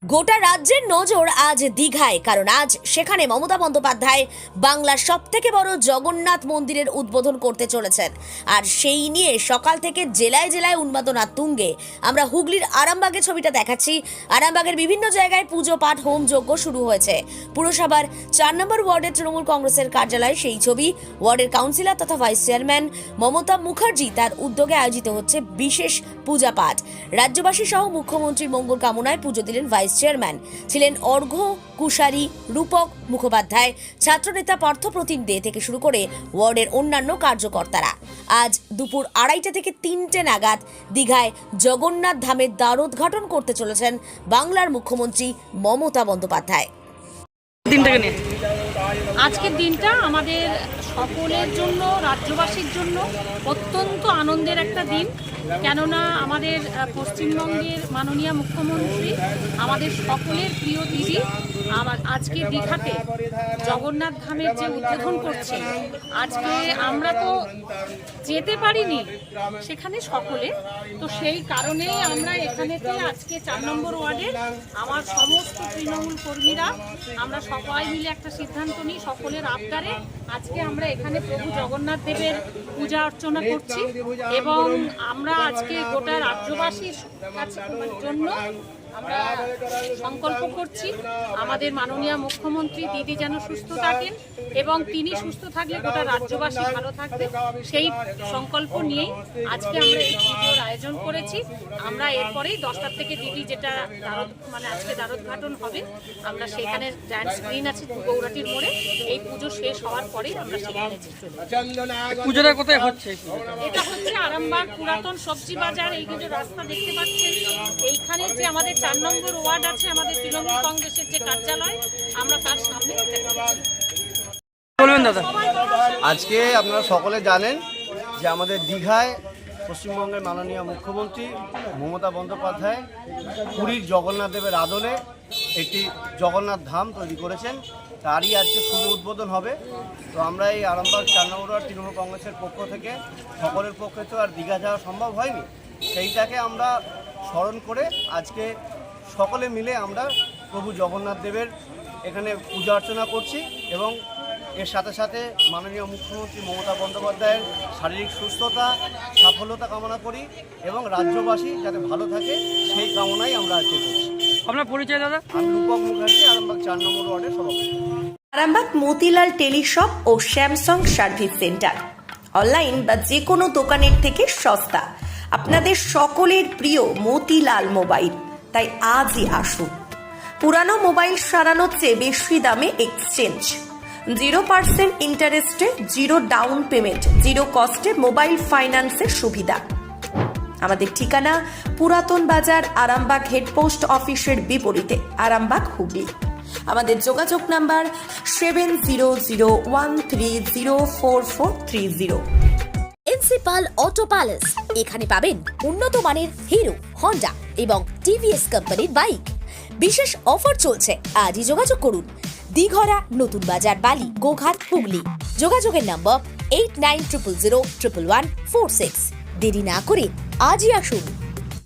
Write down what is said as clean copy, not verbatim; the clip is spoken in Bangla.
গোটা রাজ্যের নজর আজ দীঘায়, কারণ আজ সেখানে মমতা বন্দ্যোপাধ্যায় বাংলার সবথেকে বড় জগন্নাথ মন্দিরের উদ্বোধন করতে চলেছেন। আর সেই নিয়ে সকাল থেকে জেলায় জেলায় উন্মাদনা তুঙ্গে। আমরা হুগলির আরামবাগে ছবিটা দেখাচ্ছি। আরামবাগের বিভিন্ন জায়গায় পুজো পাঠ হোম যজ্ঞ শুরু হয়েছে। পুরসভার 4 নম্বর ওয়ার্ডের তৃণমূল কংগ্রেসের কার্যালয়ে সেই ছবি। ওয়ার্ডের কাউন্সিলর তথা ভাইস চেয়ারম্যান মমতা মুখার্জি তার উদ্যোগে আয়োজিত হচ্ছে বিশেষ পূজা পাঠ। রাজ্যবাসী সহ মুখ্যমন্ত্রীর মঙ্গল কামনায় পুজো দিলেন ভাইস চেয়ারম্যান। ছিলেন অর্ঘ্য কুশারী, রূপক মুখোপাধ্যায়, ছাত্রনেতা পার্থপ্রতিম দে থেকে শুরু করে ওয়ার্ডের অন্যান্য কার্যকর্তারা। আজ দুপুর 2:30 থেকে 3টে নাগাদ দীঘায় জগন্নাথ ধামের দ্বারোদ্ঘাটন করতে চলেছেন বাংলার মুখ্যমন্ত্রী মমতা বন্দ্যোপাধ্যায়। আজকের দিনটা আমাদের সকলের জন্য, রাজ্যবাসীর জন্য অত্যন্ত আনন্দের একটা দিন। কেননা আমাদের পশ্চিমবঙ্গের মাননীয় মুখ্যমন্ত্রী, আমাদের সকলের প্রিয় দিদি, আজকে দীঘাতে জগন্নাথ ধামের যে উদ্বোধন করছে, আজকে আমরা তো যেতে পারিনি সেখানে সকলে, তো সেই কারণেই আমরা এখানেতে আজকে 4 নম্বর ওয়ার্ডের আমার সমস্ত তৃণমূল কর্মীরা আমরা সবাই মিলে একটা সিদ্ধান্ত নিই, সকলের আবদারে আজকে আমরা এখানে প্রভু জগন্নাথ দেবের পূজা অর্চনা করছি। এবং আমরা আজকে গোটা রাজ্যবাসীর জন্য আমরা সংকল্প করছি আমাদের মাননীয় মুখ্যমন্ত্রী দিদি যেন সুস্থ থাকেন এবং তিনি সুস্থ থাকলে গোটা রাজ্যবাসী ভালো থাকবে। সেই সংকল্প নিয়েই আজকে আমরা এই পুজোর আয়োজন করেছি। আমরা এরপরেই 10টার থেকে দিদি যেটা আজকে দ্বারোদ্ঘাটন হবে, আমরা সেখানে ডান্স স্ক্রিন আছে গৌরাটির মোড়ে, এই পুজো শেষ হওয়ার পরেই আমরা সেখানে পুজোটা কোথায় হচ্ছে? এটা হচ্ছে আরামবাগ পুরাতন সবজি বাজার। এই যে রাস্তা দেখতে পাচ্ছেন, এইখানে যে আমাদের 4 নম্বর ওয়ার্ড আছে, আমাদের তৃণমূল কংগ্রেসের যে কার্যালয়, আমরা তার সামনে বলবেন দাদা। আজকে আপনারা সকলে জানেন যে আমাদের দীঘায় পশ্চিমবঙ্গের মাননীয় মুখ্যমন্ত্রী মমতা বন্দ্যোপাধ্যায় পুরীর জগন্নাথ দেবের আদলে একটি জগন্নাথ ধাম তৈরি করেছেন। তারই আজকে শুভ উদ্বোধন হবে। তো আমরা এই আরামবাগ 4 নম্বর ওয়ার্ড তৃণমূল কংগ্রেসের পক্ষ থেকে, সকলের পক্ষে তো আর দীঘা যাওয়া সম্ভব হয়নি, সেইটাকে আমরা স্মরণ করে আজকে সকলে মিলে আমরা প্রভু জগন্নাথ দেবের এখানে পূজা অর্চনা করছি। এবং এর সাথে সাথে মাননীয় মুখ্যমন্ত্রী মমতা বন্দ্যোপাধ্যায়ের শারীরিক সুস্থতা, সাফল্যতা কামনা করি এবং রাজ্যবাসী যাতে ভালো থাকে সেই কামনাই আমরা আজকে করছি। আপনার পরিচয় দাদা? আমি রূপক মুখার্জি, আরামবাগ 4 নম্বর ওয়ার্ডের সভাপতি। আরামবাগ মতিলাল টেলিশপ ও স্যামসাং সার্ভিস সেন্টার, অনলাইন বা যে কোনো দোকানের থেকে সস্তা। আপনাদের সকলের প্রিয় মতিলাল মোবাইল, তাই আজই আসুন। পুরানো মোবাইল সারানোর চেয়ে বেশি দামে এক্সচেঞ্জ, 0% ইন্টারেস্টে, 0 ডাউন পেমেন্ট, 0 কস্টে মোবাইল ফাইন্যান্সের সুবিধা। আমাদের ঠিকানা পুরাতন বাজার, আরামবাগ হেডপোস্ট অফিসের বিপরীতে, আরামবাগ, হুগলি। আমাদের যোগাযোগ নাম্বার 7001304430। প্রিন্সিপাল অটো প্যালেস, এখানে পাবেন উন্নত মানের হিরো, হন্ডা এবং টিভিএস কোম্পানির বাইক। বিশেষ অফার চলছে, আজই যোগাযোগ করুন। দিঘরা, নতুন বাজার, বালি, গোঘাট, হুগলি। যোগাযোগের নম্বর 8900011146। দেরি না করে আজই আসুন।